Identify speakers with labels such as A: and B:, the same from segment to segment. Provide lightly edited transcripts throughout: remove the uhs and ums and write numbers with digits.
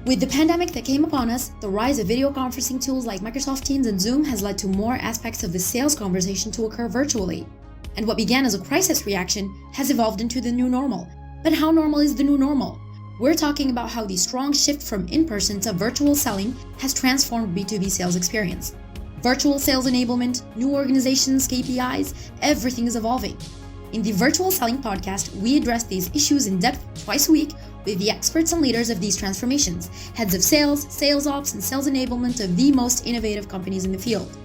A: With the pandemic that came upon us, the rise of video conferencing tools like Microsoft Teams and Zoom has led to more aspects of the sales conversation to occur virtually. And what began as a crisis reaction has evolved into the new normal. But how normal is the new normal? We're talking about how the strong shift from in-person to virtual selling has transformed B2B sales experience. Virtual sales enablement, new organizations, KPIs, everything is evolving. In the Virtual Selling Podcast, we address these issues in depth twice a week with the experts and leaders of these transformations, heads of sales, sales ops, and sales enablement of the most innovative companies in the field.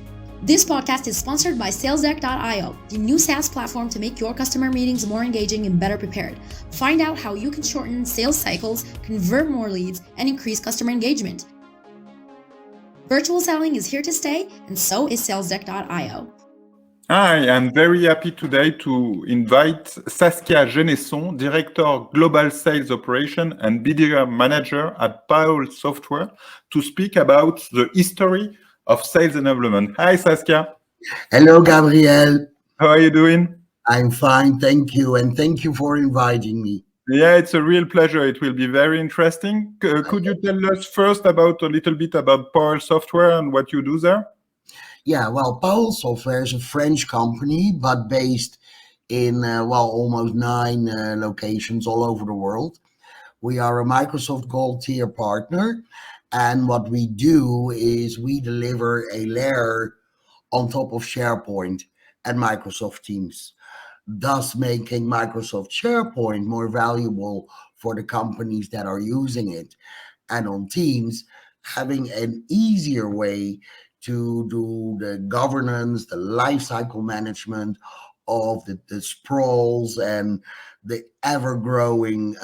A: This podcast is sponsored by SalesDeck.io, the new SaaS platform to make your customer meetings more engaging and better prepared. Find out how you can shorten sales cycles, convert more leads, and increase customer engagement. Virtual selling is here to stay, and so is SalesDeck.io.
B: Hi, I'm very happy today to invite Saskia Jeneson, Director Global Sales Operation and BDR Manager at Powell Software, to speak about the history of sales enablement. Hi, Saskia.
C: Hello, Gabriel.
B: How are you doing?
C: I'm fine, thank you, and thank you for inviting me.
B: Yeah, it's a real pleasure. It will be very interesting. Could you tell us first a little bit about Powell Software and what you do there?
C: Yeah, well, Powell Software is a French company, but based in, almost 9 locations all over the world. We are a Microsoft Gold tier partner, and what we do is we deliver a layer on top of SharePoint and Microsoft Teams, thus making Microsoft SharePoint more valuable for the companies that are using it, and on Teams, having an easier way to do the governance, the lifecycle management of the sprawls and the ever-growing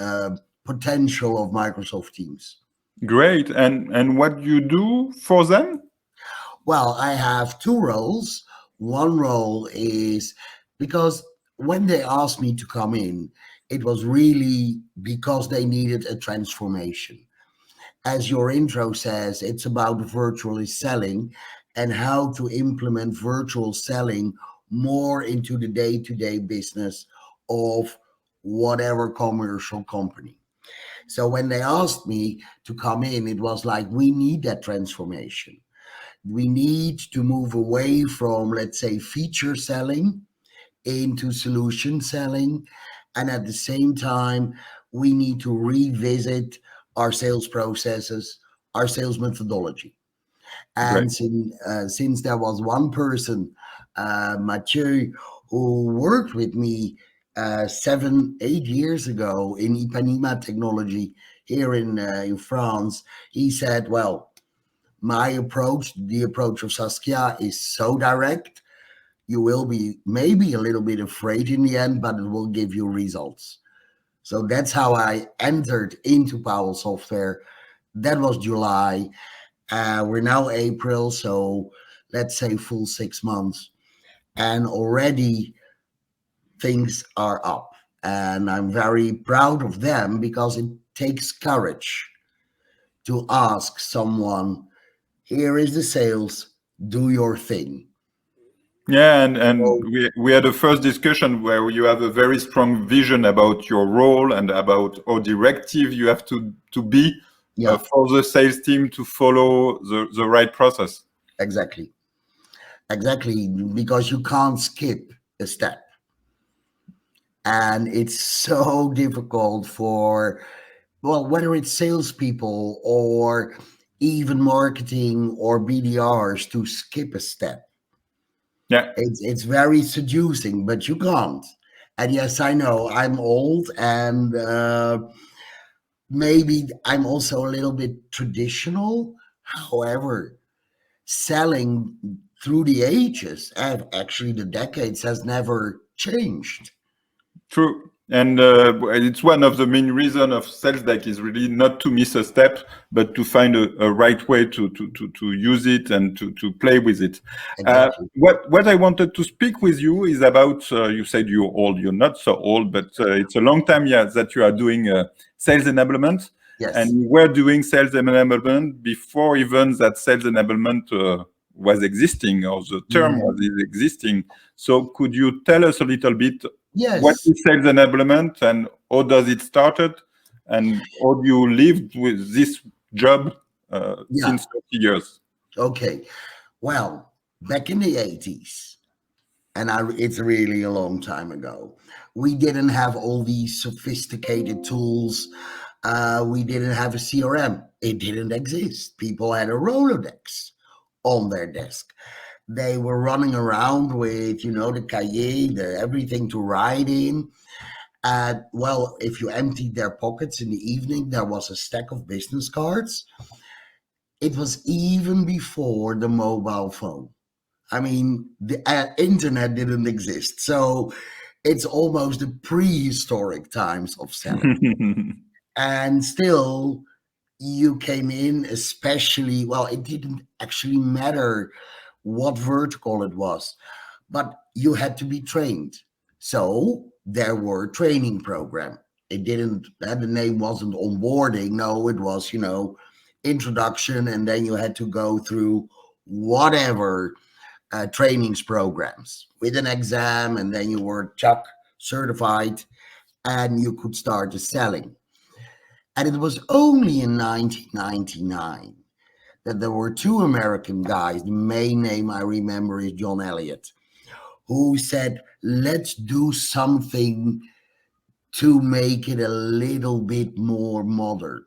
C: potential of Microsoft Teams.
B: Great. And what you do for them?
C: Well, I have 2 roles. One role is because when they asked me to come in, it was really because they needed a transformation. As your intro says, it's about virtually selling and how to implement virtual selling more into the day-to-day business of whatever commercial company. So when they asked me to come in, it was like, we need that transformation. We need to move away from, let's say, feature selling into solution selling. And at the same time, we need to revisit our sales processes, our sales methodology. And since there was one person, Mathieu, who worked with me 7-8 years ago in Ipanema technology here in France, he said, well, my approach, the approach of Saskia, is so direct. You will be maybe a little bit afraid in the end, but it will give you results. So that's how I entered into Powell Software. That was July. We're now April, so let's say full 6 months. And already things are up. And I'm very proud of them because it takes courage to ask someone, here is the sales, do your thing.
B: Yeah, and we had a first discussion where you have a very strong vision about your role and about how directive you have to be for the sales team to follow the right process.
C: Exactly, because you can't skip a step. And it's so difficult for, whether it's salespeople or even marketing or BDRs to skip a step.
B: Yeah,
C: it's very seducing, but you can't. And yes, I know I'm old, and maybe I'm also a little bit traditional. However, selling through the ages, and actually the decades, has never changed.
B: True. And it's one of the main reasons of SalesDeck is really not to miss a step, but to find a right way to use it and to play with it.
C: Exactly.
B: What I wanted to speak with you is about, you said you're old, you're not so old, but it's a long time that you are doing sales enablement.
C: Yes.
B: And you were doing sales enablement before even that sales enablement was existing, or the term was existing. So could you tell us a little bit what is sales enablement and how does it started and how do you live with this job
C: Yeah.
B: since 30 years.
C: Okay. Well, back in the 80s, and it's really a long time ago, we didn't have all these sophisticated tools. We didn't have a CRM. It didn't exist. People had a Rolodex on their desk. They were running around with, the cahier, everything to write in. And well, if you emptied their pockets in the evening, there was a stack of business cards. It was even before the mobile phone. I mean, the internet didn't exist. So it's almost the prehistoric times of selling. And still, you came in, especially, well, it didn't actually matter what vertical it was, but you had to be trained. So there were training program. It didn't, the name wasn't onboarding. No, it was, introduction. And then you had to go through whatever trainings programs with an exam. And then you were Chuck certified and you could start the selling. And it was only in 1999 that there were two American guys. The main name I remember is John Elliott, who said, let's do something to make it a little bit more modern.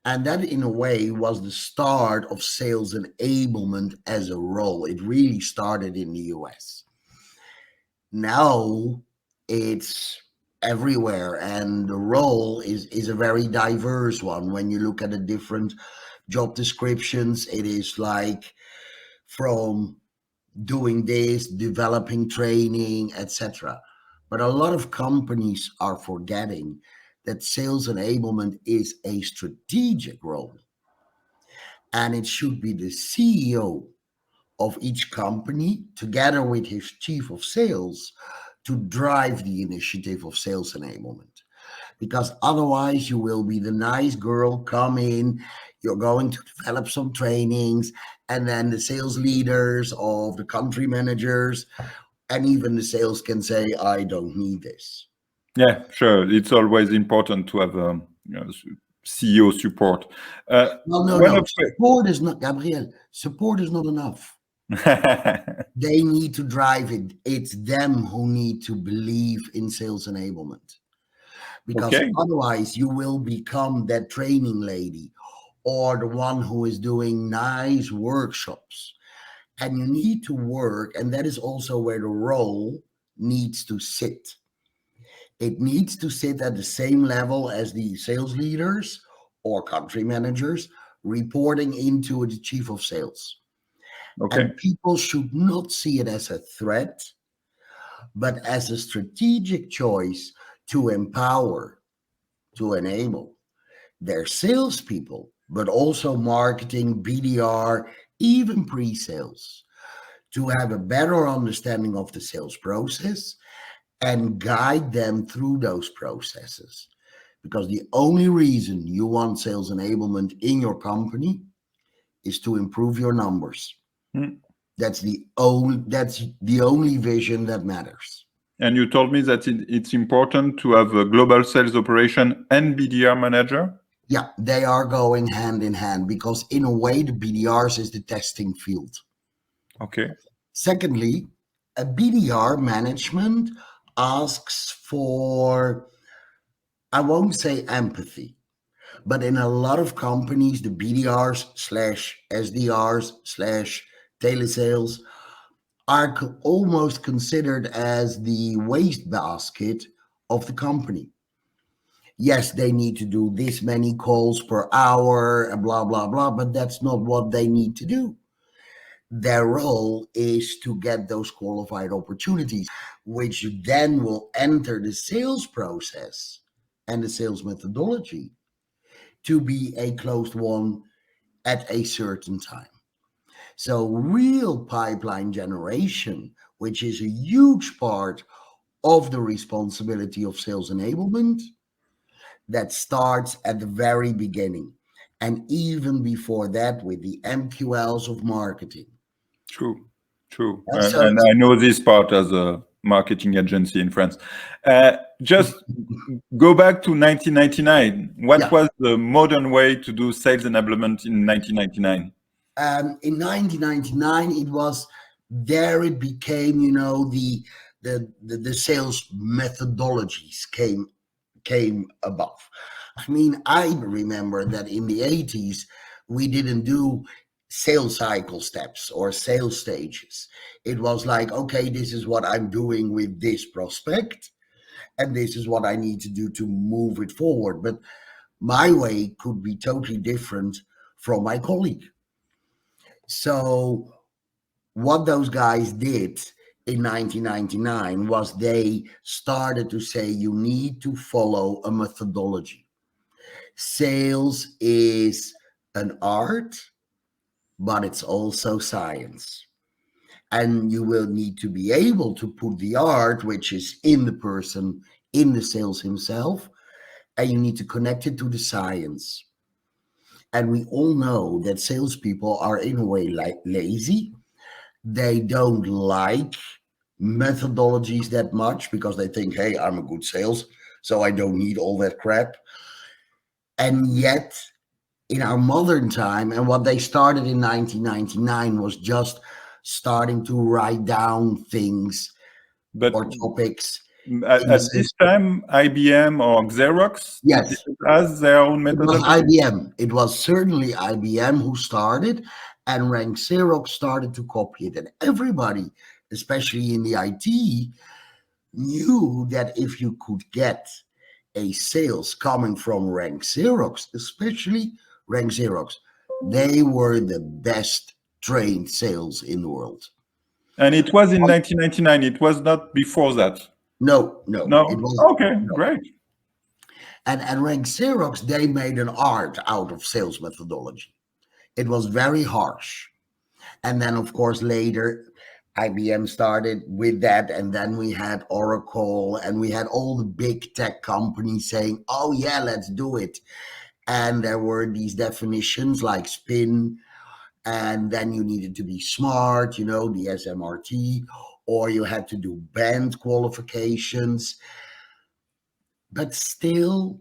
C: And that, in a way, was the start of sales enablement as a role. It really started in the US. Now it's everywhere, and the role is a very diverse one. When you look at the different job descriptions, it is like from doing this, developing training, etc. But a lot of companies are forgetting that sales enablement is a strategic role, and it should be the CEO of each company, together with his chief of sales, to drive the initiative of sales enablement. Because otherwise you will be the nice girl, come in, you're going to develop some trainings, and then the sales leaders of the country managers and even the sales can say, I don't need this.
B: Yeah, sure. It's always important to have CEO support.
C: No. Support is not, Gabriel, support is not enough. They need to drive it. It's them who need to believe in sales enablement. Because otherwise you will become that training lady or the one who is doing nice workshops. And you need to work, and that is also where the role needs to sit. It needs to sit at the same level as the sales leaders or country managers reporting into the chief of sales. And people should not see it as a threat, but as a strategic choice to empower, to enable their salespeople, but also marketing, BDR, even pre-sales, to have a better understanding of the sales process and guide them through those processes. Because the only reason you want sales enablement in your company is to improve your numbers. That's the only vision that matters.
B: And you told me that it's important to have a global sales operation and BDR manager?
C: Yeah, they are going hand in hand because in a way, the BDRs is the testing field.
B: Okay.
C: Secondly, a BDR management asks for, I won't say empathy, but in a lot of companies, the BDRs / SDRs / telesales are almost considered as the wastebasket of the company. Yes, they need to do this many calls per hour and blah, blah, blah, but that's not what they need to do. Their role is to get those qualified opportunities, which then will enter the sales process and the sales methodology to be a closed one at a certain time. So real pipeline generation, which is a huge part of the responsibility of sales enablement, that starts at the very beginning. And even before that, with the MQLs of marketing.
B: True.
C: So
B: and I know this part as a marketing agency in France. Just go back to 1999. What was the modern way to do sales enablement in 1999?
C: In 1999, it was there. It became, you know, the sales methodologies came above. I mean, I remember that in the 80s, we didn't do sales cycle steps or sales stages. It was like, okay, this is what I'm doing with this prospect, and this is what I need to do to move it forward. But my way could be totally different from my colleague. So what those guys did in 1999 was they started to say, you need to follow a methodology. Sales is an art, but it's also science. And you will need to be able to put the art, which is in the person, in the sales himself, and you need to connect it to the science. And we all know that salespeople are in a way like lazy. They don't like methodologies that much because they think, hey, I'm a good sales, so I don't need all that crap. And yet, in our modern time, and what they started in 1999 was just starting to write down things or topics.
B: At this time, IBM or Xerox has their own methodology?
C: It was IBM. It was certainly IBM who started, and Rank Xerox started to copy it. And everybody, especially in the IT, knew that if you could get a sales coming from Rank Xerox, especially Rank Xerox, they were the best trained sales in the world.
B: And it was in 1999. It was not before that.
C: No.
B: It was, okay, great.
C: And Rank Xerox, they made an art out of sales methodology. It was very harsh. And then, of course, later, IBM started with that. And then we had Oracle, and we had all the big tech companies saying, oh, yeah, let's do it. And there were these definitions like spin, and then you needed to be smart, you know, the SMRT, or you had to do band qualifications. But still,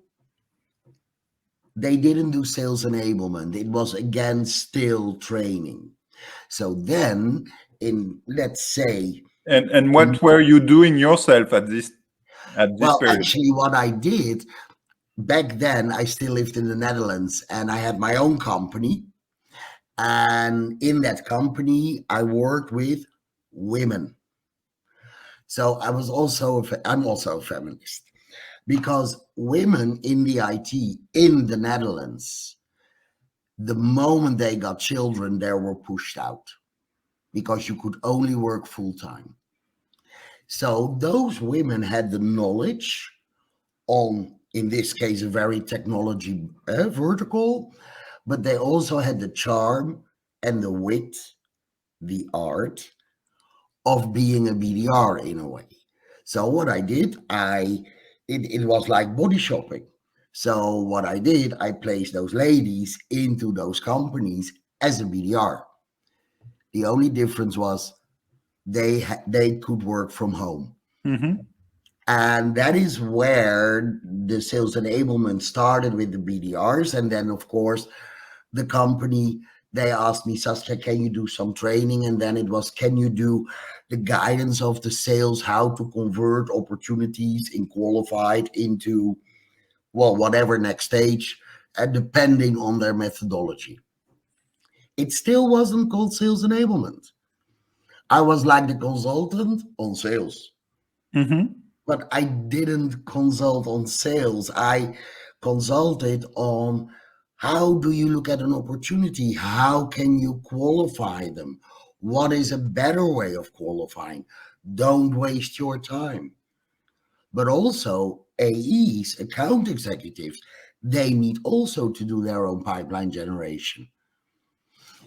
C: they didn't do sales enablement. It was, again, still training. So then, let's say...
B: And what were you doing yourself at this period?
C: Actually, what I did, back then, I still lived in the Netherlands, and I had my own company. And in that company, I worked with women. So I'm also a feminist, because women in the IT in the Netherlands, the moment they got children, they were pushed out because you could only work full time. So those women had the knowledge on, in this case, a very technology vertical, but they also had the charm and the wit, the art of being a BDR in a way. So what I did, it was like body shopping. So what I did, I placed those ladies into those companies as a BDR. The only difference was they could work from home.
B: Mm-hmm.
C: And that is where the sales enablement started with the BDRs. And then, of course, the company, they asked me, Saskia, can you do some training? And then it was, can you do the guidance of the sales, how to convert opportunities in qualified into, well, whatever next stage, and depending on their methodology. It still wasn't called sales enablement. I was like the consultant on sales.
B: Mm-hmm.
C: But I didn't consult on sales. I consulted on how do you look at an opportunity? How can you qualify them? What is a better way of qualifying? Don't waste your time. But also AEs, account executives, they need also to do their own pipeline generation.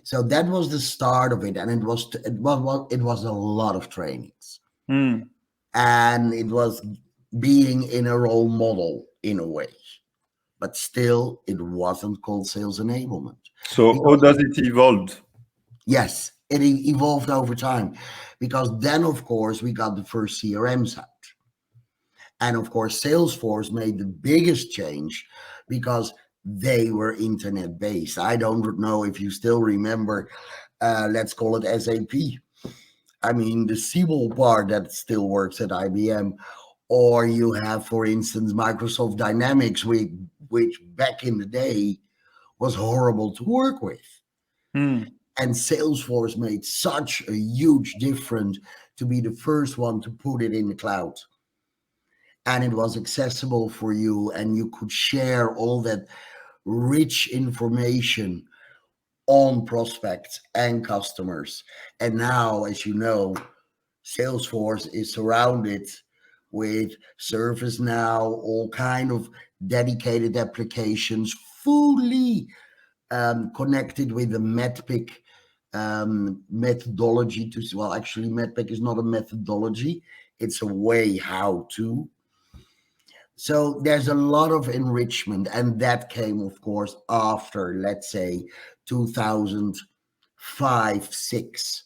C: So that was the start of it. And it was a lot of trainings.
B: Mm.
C: And it was being in a role model in a way, but still it wasn't called sales enablement.
B: So how does it evolve?
C: Yes, it evolved over time, because then, of course, we got the first CRMs out. And of course, Salesforce made the biggest change because they were internet based. I don't know if you still remember, let's call it SAP. I mean, the Siebel part that still works at IBM, or you have, for instance, Microsoft Dynamics, which back in the day was horrible to work with.
B: Hmm.
C: And Salesforce made such a huge difference to be the first one to put it in the cloud. And it was accessible for you, and you could share all that rich information on prospects and customers. And now, as you know, Salesforce is surrounded with ServiceNow, all kind of dedicated applications, fully connected with the MEDPIC methodology well, actually, MEDPIC is not a methodology, it's a way how to. So there's a lot of enrichment, and that came, of course, after, let's say, 2005, 6.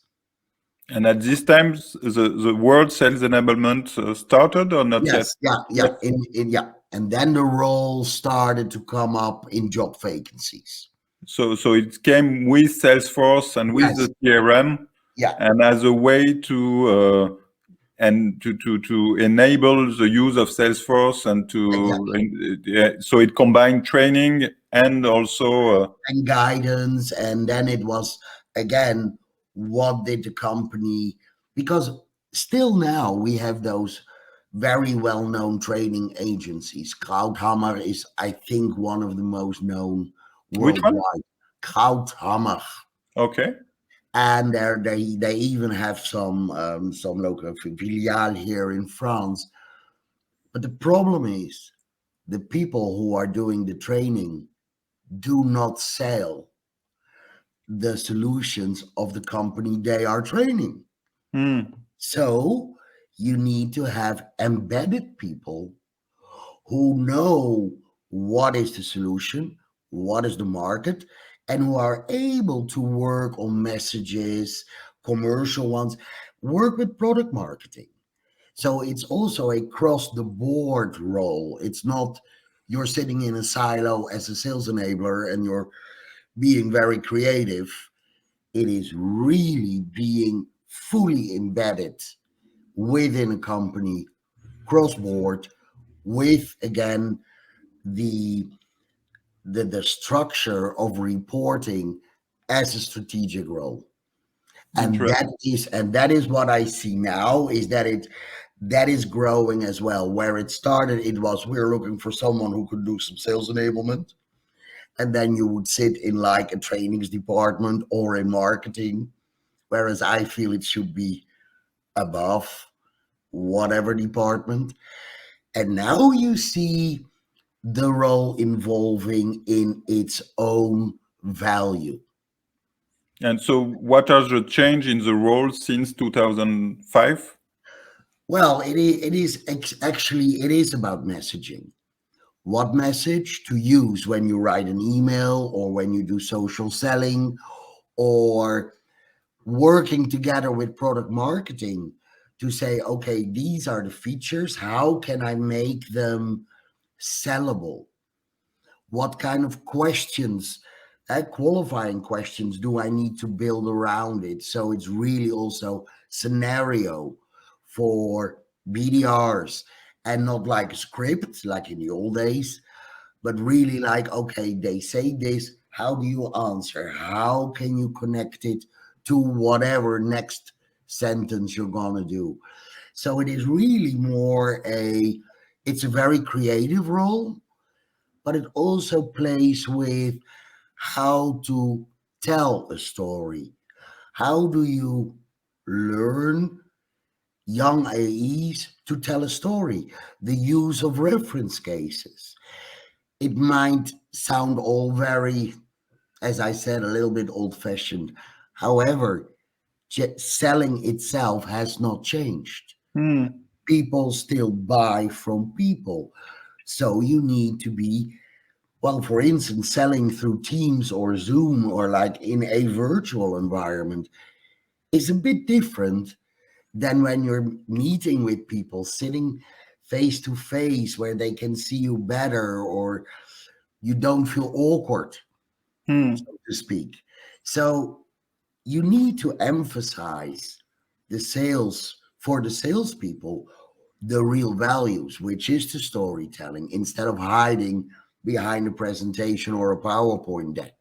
B: And at this time, the word sales enablement started or not yet?
C: Yeah. And then the role started to come up in job vacancies.
B: So it came with Salesforce and with the CRM, and as a way to enable the use of Salesforce and so it combined training and also
C: and guidance. And then it was, again, what did the company, because still now we have those very well-known training agencies. Krauthammer is, I think, one of the most known worldwide. Krauthammer.
B: Okay.
C: And they even have some local filiale here in France. But the problem is, the people who are doing the training do not sell the solutions of the company they are training. So you need to have embedded people who know what is the solution, what is the market, and who are able to work on messages, commercial ones, work with product marketing. So it's also a cross-the-board role. It's not you're sitting in a silo as a sales enabler and you're being very creative. It is really being fully embedded within a company, cross-board, with, again, the structure of reporting as a strategic role. And that is what I see now, is that is growing as well. Where it started, it was, we're looking for someone who could do some sales enablement. And then you would sit in like a trainings department or in marketing. Whereas I feel it should be above whatever department. And now you see the role evolving in its own value.
B: And so what are the change in the role since 2005?
C: Well, it is about messaging. What message to use when you write an email, or when you do social selling, or working together with product marketing to say, okay, these are the features. How can I make them sellable? What kind of questions, qualifying questions, do I need to build around it? So it's really also scenario for BDRs, and not like a script like in the old days, but really like, okay, they say this, how do you answer? How can you connect it to whatever next sentence you're gonna do? So it is really more it's a very creative role, but it also plays with how to tell a story. How do you learn young AEs to tell a story? The use of reference cases. It might sound all very, as I said, a little bit old-fashioned. However, selling itself has not changed. People still buy from people. So you need to be, well, for instance, selling through Teams or Zoom, or like in a virtual environment. is a bit different than when you're meeting with people, sitting face to face where they can see you better, or you don't feel awkward, so to speak. So you need to emphasize the sales for the salespeople, the real values, which is the storytelling, instead of hiding behind a presentation or a PowerPoint deck.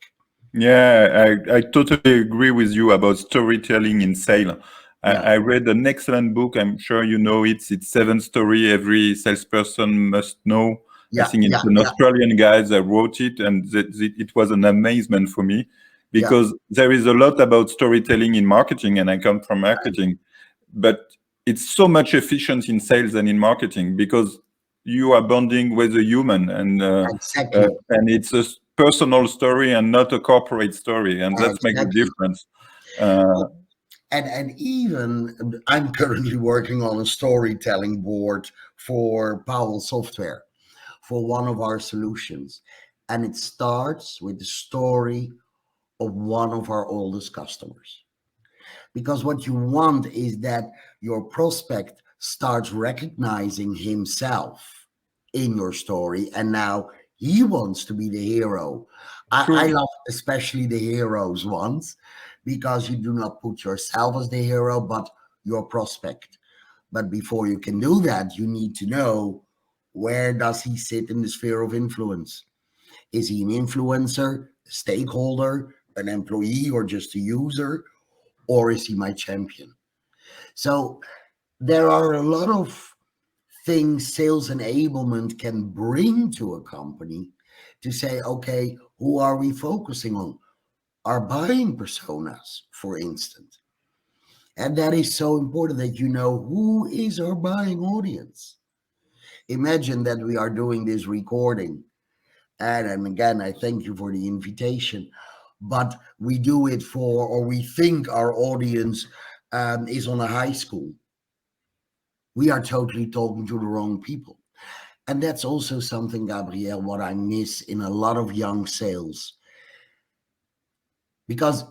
B: Yeah, I totally agree with you about storytelling in sale. I read an excellent book. I'm sure you know it. It's 7 Story Every Salesperson Must Know. I think it's an Australian guy that wrote it, and it was an amazement for me, because there is a lot about storytelling in marketing, and I come from marketing, but it's so much efficient in sales than in marketing, because you are bonding with a human, and it's a personal story and not a corporate story, and that makes a difference.
C: And even I'm currently working on a storytelling board for Powell Software for one of our solutions, and it starts with the story of one of our oldest customers. Because what you want is that your prospect starts recognizing himself in your story, and now he wants to be the hero. I love especially the heroes ones, because you do not put yourself as the hero, but your prospect. But before you can do that, you need to know, where does he sit in the sphere of influence? Is he an influencer, a stakeholder, an employee, or just a user? Or is he my champion? So there are a lot of things sales enablement can bring to a company to say, okay, who are we focusing on? Our buying personas, for instance. And that is so important, that you know who is our buying audience. Imagine that we are doing this recording. And again, I thank you for the invitation. But we do it for, or we think our audience is on a high school. We are totally talking to the wrong people. And that's also something, Gabrielle, what I miss in a lot of young sales. Because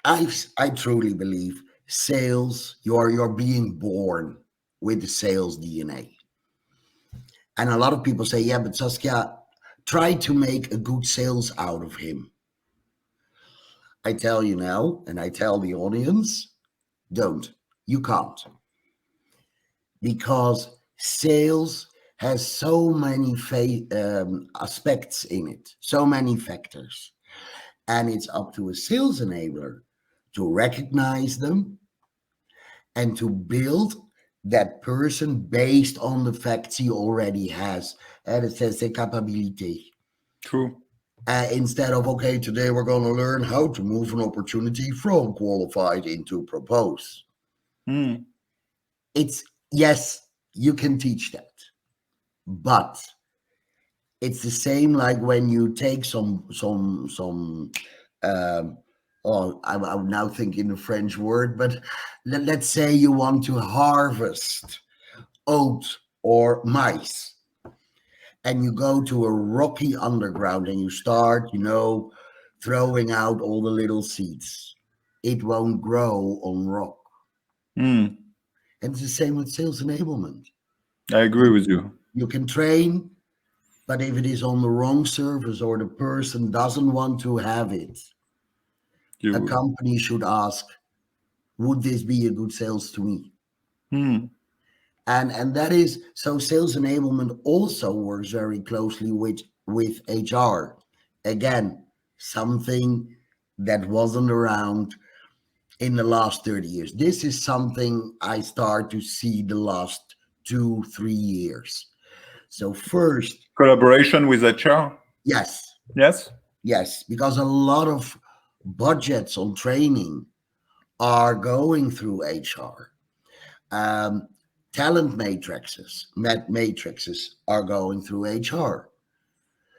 C: I truly believe sales, you're being born with the sales DNA. And a lot of people say, yeah, but Saskia, try to make a good sales out of him. I tell you now, and I tell the audience, don't. You can't. Because sales has so many aspects in it, so many factors. And it's up to a sales enabler to recognize them and to build that person based on the facts he already has. And it says the capability.
B: True.
C: Instead of, okay, today we're going to learn how to move an opportunity from qualified into propose. It's, yes, you can teach that, but it's the same like when you take I'm now thinking the French word, but let's say you want to harvest oat or maize, and you go to a rocky underground and you start, throwing out all the little seeds. It won't grow on rock. And it's the same with sales enablement.
B: I agree with you.
C: You can train, but if it is on the wrong surface or the person doesn't want to have it, a company should ask, would this be a good sales to me? And that is, so sales enablement also works very closely with HR. Again, something that wasn't around in the last 30 years. This is something I start to see the last 2-3 years. So first,
B: collaboration with HR.
C: Yes, because a lot of budgets on training are going through HR. Talent matrices are going through HR.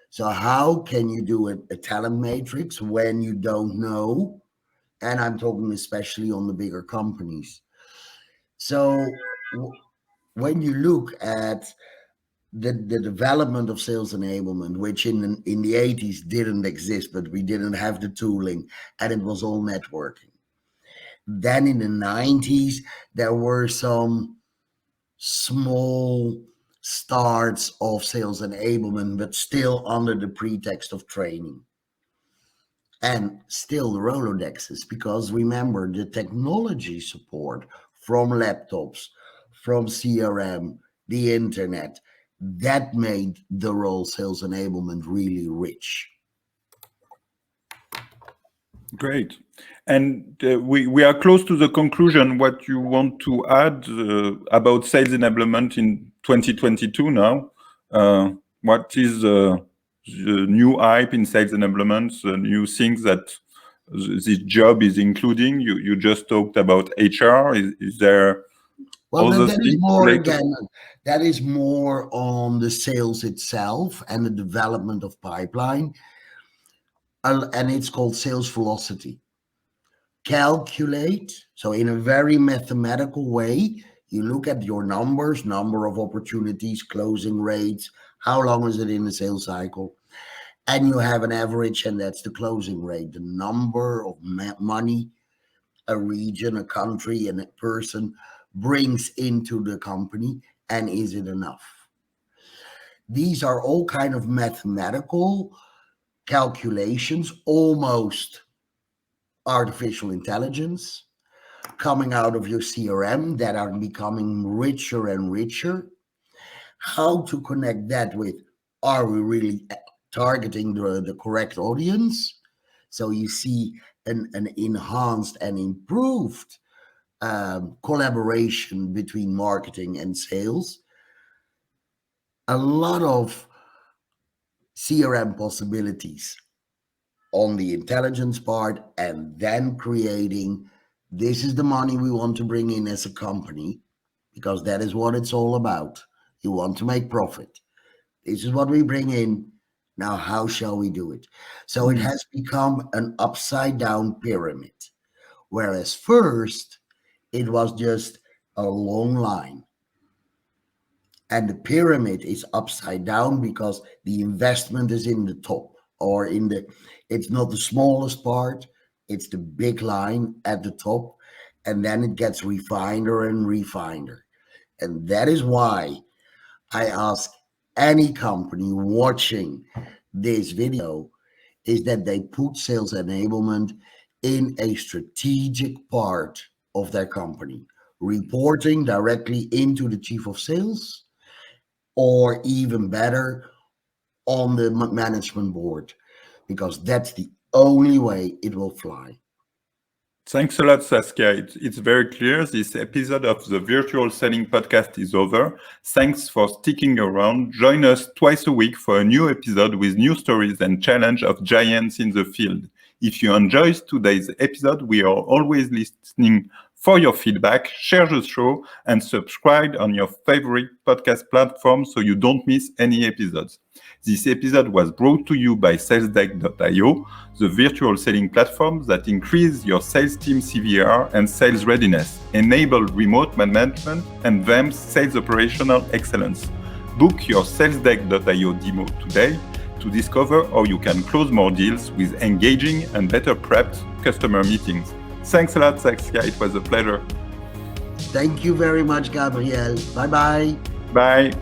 C: So how can you do a talent matrix when you don't know? And I'm talking especially on the bigger companies. So when you look at the development of sales enablement, which in the 80s didn't exist, but we didn't have the tooling, and it was all networking. Then in the 90s, there were some small starts of sales enablement, but still under the pretext of training. And still the Rolodexes, because remember, the technology support from laptops, from CRM, the internet, that made the role sales enablement really rich.
B: Great. And we are close to the conclusion. What you want to add about sales enablement in 2022 now? What is the new hype in sales enablement, the new things that this job is including? You just talked about HR. Is there
C: Well,
B: other
C: that is
B: things
C: more,
B: related?
C: again, that is more on the sales itself and the development of pipeline. And it's called sales velocity. Calculate, so in a very mathematical way, you look at your numbers, number of opportunities, closing rates, how long is it in the sales cycle, and you have an average, and that's the closing rate, the number of money a region, a country, and a person brings into the company, and is it enough? These are all kind of mathematical calculations, almost artificial intelligence, coming out of your CRM that are becoming richer and richer. How to connect that with, are we really targeting the correct audience? So you see an enhanced and improved collaboration between marketing and sales. A lot of CRM possibilities on the intelligence part, and then creating, this is the money we want to bring in as a company, because that is what it's all about. You want to make profit. This is what we bring in. Now, how shall we do it? So it has become an upside down pyramid, whereas first it was just a long line. And the pyramid is upside down because the investment is in the top, or it's not the smallest part, it's the big line at the top, and then it gets refiner and refiner. And that is why I ask any company watching this video is that they put sales enablement in a strategic part of their company, reporting directly into the chief of sales, or even better, on the management board, because that's the only way it will fly.
B: Thanks a lot, Saskia. It's very clear. This episode of the Virtual Selling Podcast is over. Thanks for sticking around. Join us twice a week for a new episode with new stories and challenge of giants in the field. If you enjoyed today's episode, we are always listening for your feedback. Share the show and subscribe on your favorite podcast platform so you don't miss any episodes. This episode was brought to you by SalesDeck.io, the virtual selling platform that increases your sales team CVR and sales readiness, enable remote management, and advance sales operational excellence. Book your SalesDeck.io demo today to discover how you can close more deals with engaging and better prepped customer meetings. Thanks a lot, Saskia. It was a pleasure.
C: Thank you very much, Gabriel. Bye-bye.
B: Bye.